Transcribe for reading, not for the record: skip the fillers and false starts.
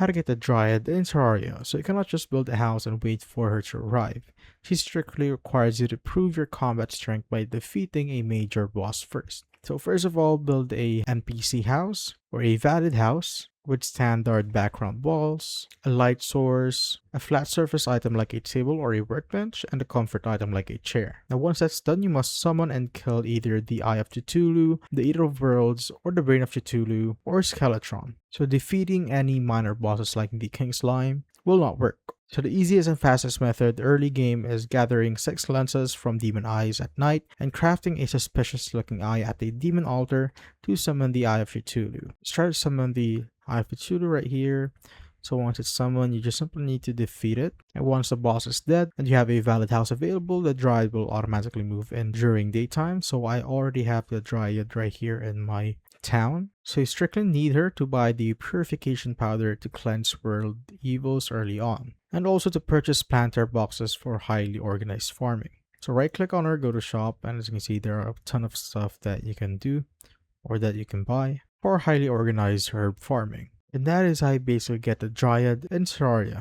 how to get the Dryad in Terraria. So you cannot just build a house and wait for her to arrive. She strictly requires you to prove your combat strength by defeating a major boss first. So first of all, build a NPC house or a valid house with standard background walls, a light source, a flat surface item like a table or a workbench, and a comfort item like a chair. Now once that's done, you must summon and kill either the Eye of Cthulhu, the Eater of Worlds, or the Brain of Cthulhu, or Skeletron. So defeating any minor bosses like the King Slime will not work. So the easiest and fastest method early game is gathering 6 lenses from demon eyes at night and crafting a suspicious looking eye at a demon altar to summon the Eye of Cthulhu. Try to summon the Eye of Cthulhu right here. So once it's summoned, you just simply need to defeat it. And once the boss is dead and you have a valid house available, the Dryad will automatically move in during daytime. So I already have the Dryad right here in my town. So you strictly need her to buy the purification powder to cleanse world evils early on. And also to purchase planter boxes for highly organized farming. So right click on her, go to shop, and as you can see there are a ton of stuff that you can do or that you can buy for highly organized herb farming. And that is how you basically get the Dryad in Terraria.